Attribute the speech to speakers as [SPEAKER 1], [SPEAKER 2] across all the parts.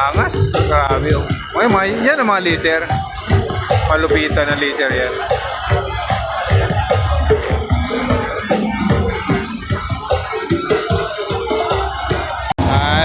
[SPEAKER 1] Angas. Grabe oh. Yan ang mga laser. Malupitan na laser yan.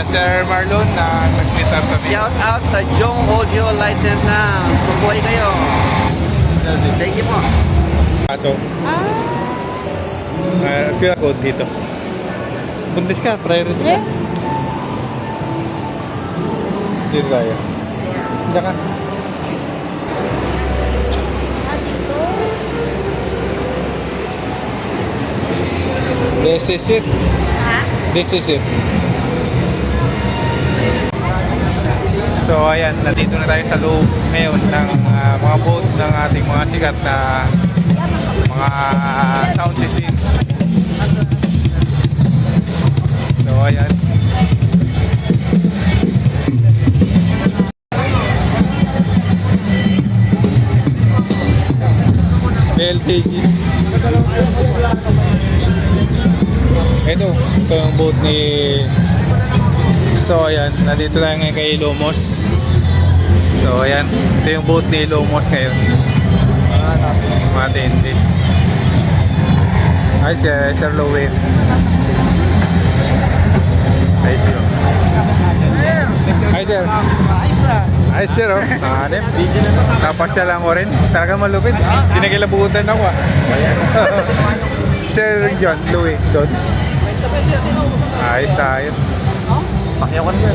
[SPEAKER 1] Sir Marlon na nag-meet up kami.
[SPEAKER 2] Shout out sa Jong Audio Lights and Sounds. Mabuhay kayo. Thank you po.
[SPEAKER 1] So, QR code dito. Buntis ka, priority ka. Dito tayo. Diyan ka. This is it. This is it. So ayan, nandito na tayo sa loob ngayon ng mga boat ng ating mga sikat na mga sound system. So ayan. LTG. Ito yung boat ni... So ayan, nandito tayo ngayon kay Ilomos. So ayan, ito yung boat ni Ilomos ngayon. Matindi. Ay, Sir Lowen. Ay, sir. Hi, sir. Ay, sir, oh. Hanip. Napasya lang ko rin. Talagang malupit. Pinakilabutan ako, ah. Sir John, Louie, doon. Ayos tayo.
[SPEAKER 2] Pakyaw ka na.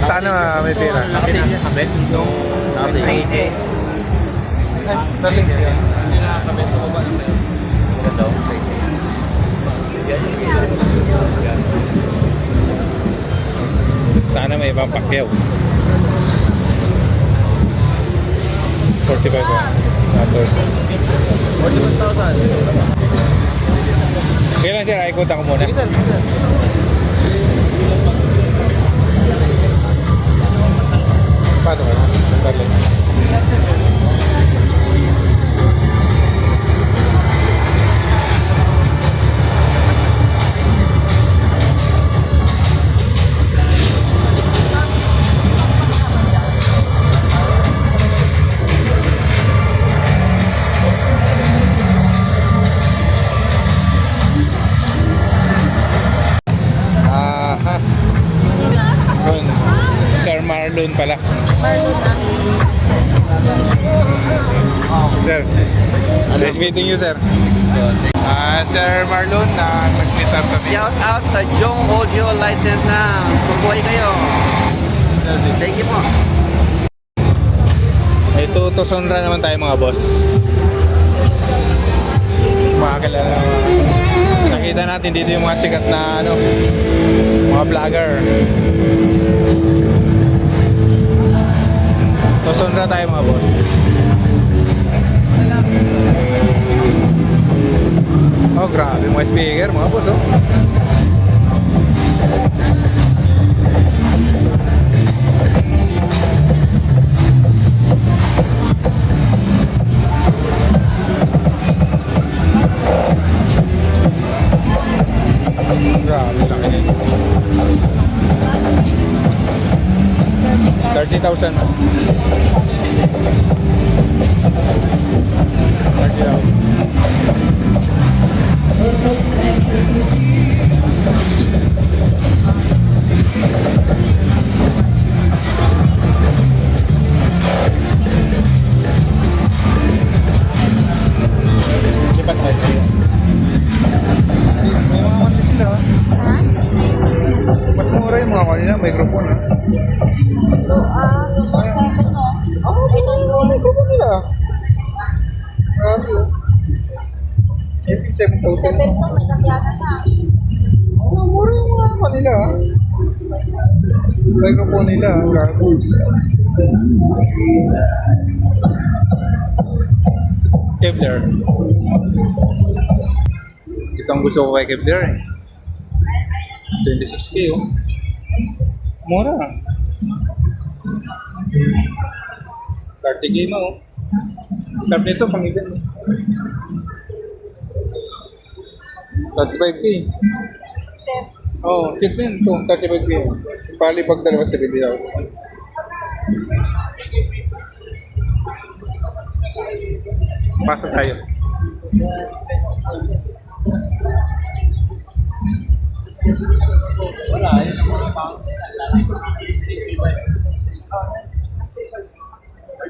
[SPEAKER 1] Sana may tira.
[SPEAKER 2] Nakasave niya. Kabit? No. Nakasave.
[SPEAKER 1] Ay, naling yan.
[SPEAKER 2] Hindi nakakabit sa baba ng tayo. Ganda ako.
[SPEAKER 1] Sana may pampakyaw. 45 ba? 41,000. Kailan sir, ikutan ko muna.
[SPEAKER 2] Sige sir, sige sir.
[SPEAKER 1] Paano ba? Balik. Sir Marlon pala. Sir, nice meeting you, sir. Sir Marlon na nag-meet up kami.
[SPEAKER 2] Shout out sa Jong Audio Lights and Sounds. Mabuhay kayo. Thank you po.
[SPEAKER 1] May tutusonra naman tayo mga boss. Makakilala naman. Nakita natin dito yung mga sikat na ano, mga vlogger. Tusonra tayo mga boss. Oh, grabe mga speaker mga boss, oh. Grabe, laki nito. 30,000 na. 30,000. Lipat tayo. May mga kanta sila, ha? Mas mura yung mga kanila, microphone, ha? Oo, may microphone nila. Grabe, oh. Maybe 7,000. Oo, mura yung mga kanila, ha? Microphone nila, ha? Grabe. Kevlar. Itong gusto ko kay Kevlar, eh. 26K, oh. Mura. 30K mo, oh. Sarap nito, pang-event. 35K. Oo, sit na yun. Ito, 35 kayo. Palibag dalawa 70,000. Pasok tayo.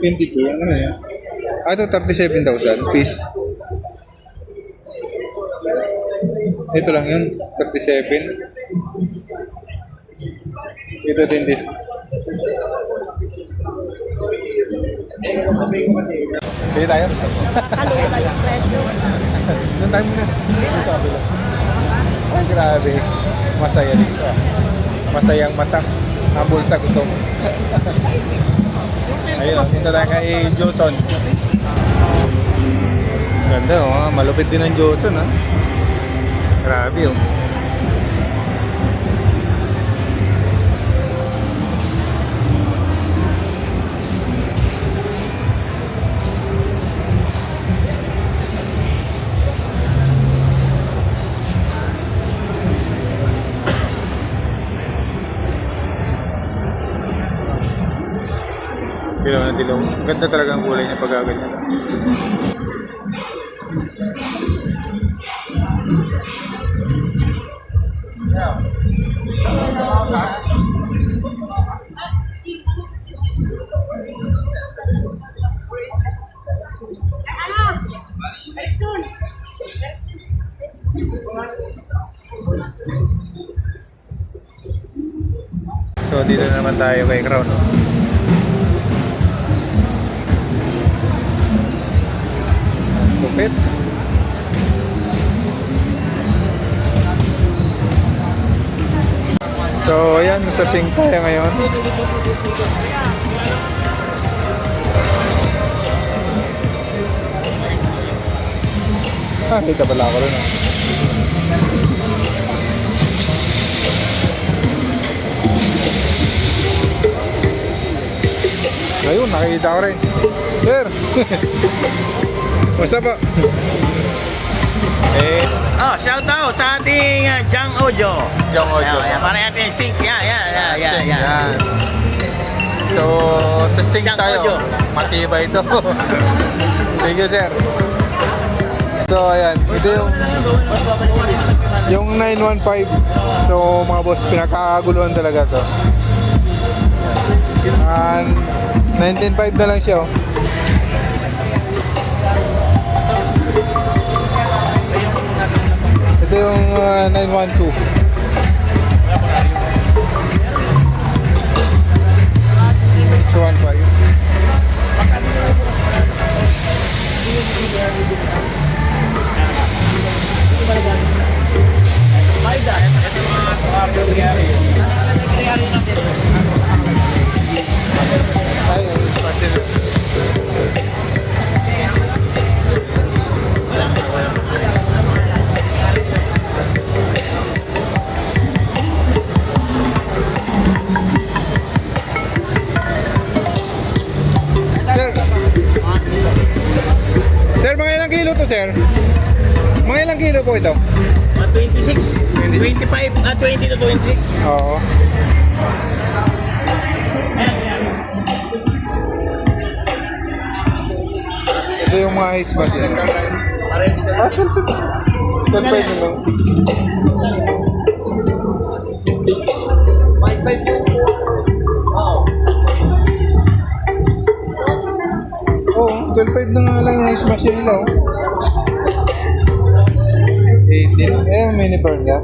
[SPEAKER 1] $22, ano yun? Ito, 37,000 piece. Ito lang yun, 37. Ito din this. Pili tayo?
[SPEAKER 3] Kaluta yung presyo.
[SPEAKER 1] Doon tayo muna. Dito sa kabila. Ay, grabe. Masaya dito ah. Masayang mata. Ang bulsa gutom. Ayun, dito tayo kay Joson. Ganda oh, malupit din ang Joson ah. Grabe oh. Dilaw na dilaw. Ganda talaga ang kulay niya pag ganyan. So dito na naman tayo kay Crown. Lupit. So ayan, sa sink tayo ngayon. Kita pala ako rin ah. Ayun, nakikita ko rin. Sir! What's up po?
[SPEAKER 2] Shout out sa ating Jang Ojo.
[SPEAKER 1] Jang Ojo.
[SPEAKER 2] Para natin yung sync. Yan.
[SPEAKER 1] So, sa sync
[SPEAKER 2] Jang
[SPEAKER 1] tayo.
[SPEAKER 2] Ojo.
[SPEAKER 1] Matibay ito. Thank you, sir. So, ayan. Ito yung 915. So, mga boss, pinakakaguluhan talaga to. 19.5 na lang siya, oh. Ito yung 912. It's 1.5. Sir, mga ilang kilo to, sir? Mga ilang kilo po ito?
[SPEAKER 2] 26, 25, 20 to 26.
[SPEAKER 1] Oo. Ito yung mga ice bath yan. Pwede lang. Oo, 12.5 na nga lang yung ice machine nila, oh. 18. Eh, mini burn ka.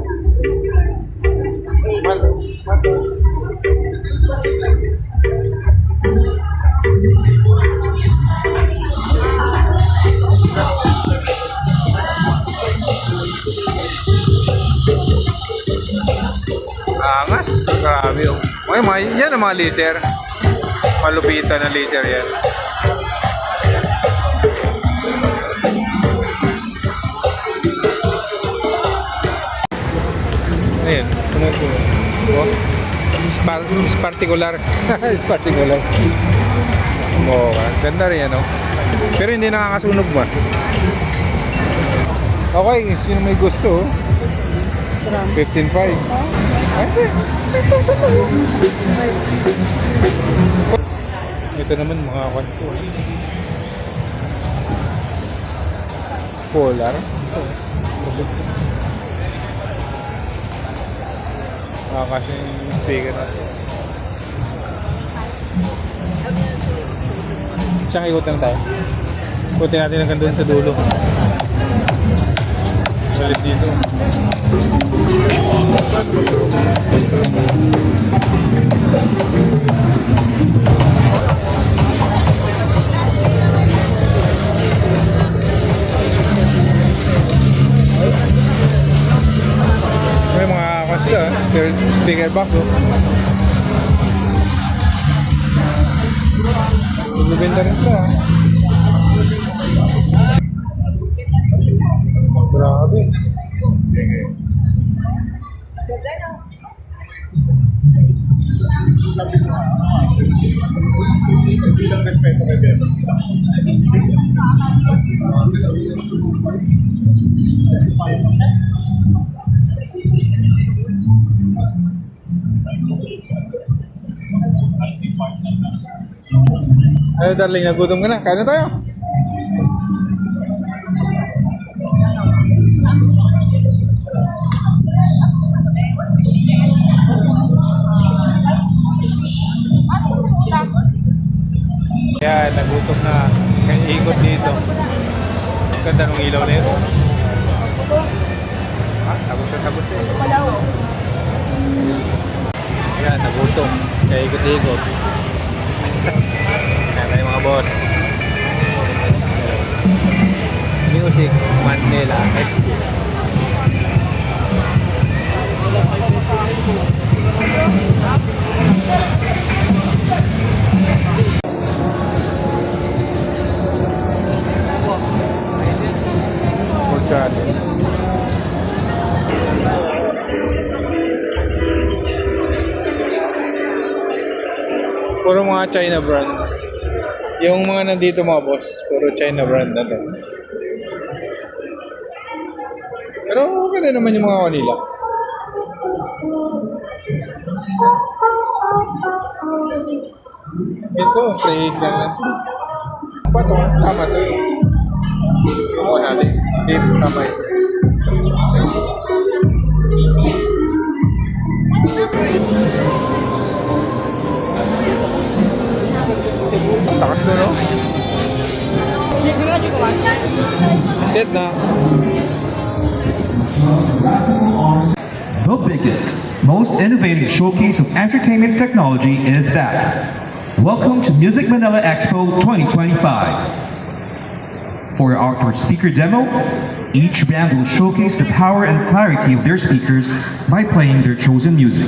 [SPEAKER 1] Angas. Grabe, oh. Okay, yan ang mga laser. Malupitan na laser yan. Ayan, tumutunog. Oh, is particular. Is particular. Oh, ganda rin yan, oh. Pero hindi nakakasunog ba? Okay, sino may gusto, oh? 15.5. Hindi. 10,000 lang yun. Ito naman mga kwanto. Polar. Kasi yung speaker natin. Isang ikot lang tayo. Ikutin natin hanggang doon sa dulo. Ulit dito. May mga kasi speaker box. Magbibenta rin sila. Grabe. Bilang respeto kay Bebe. Ayo darling, nagutom ka na. Kain na tayo. Yan, nagutom na. Kaya ikot dito. Ang ganda ng ilaw na ito. Tagos eh. Yan, nagutom. Kaya ikot-ikot. Kaya tayo mga boss. Music Manila Expo. Puro mga China brand. Yung mga nandito mga boss, puro China brand na lang. Pero okay naman yung mga kanila. Ito, trade na lang. Apa to? Tama to yun. Oo natin. Tama yun. Takas to, no? Set na.
[SPEAKER 4] The biggest, most innovative showcase of entertainment technology is back. Welcome to Music Manila Expo 2025. For our outdoor speaker demo, each band will showcase the power and clarity of their speakers by playing their chosen music.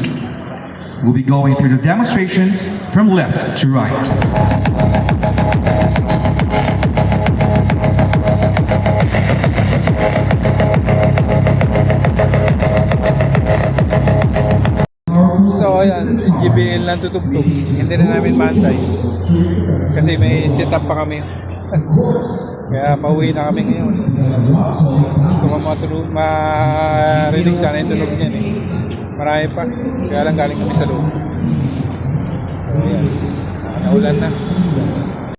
[SPEAKER 4] We'll be going through the demonstrations from left to right.
[SPEAKER 1] So ayan, si JBL lang tutugtog. Hindi na namin maantay. Kasi may setup pa kami. Kaya pauwi na kami ngayon. So marinig sana yung tunog niyan eh. Marami pa. Kaya lang galing kami sa loob. So ayan, naulan na.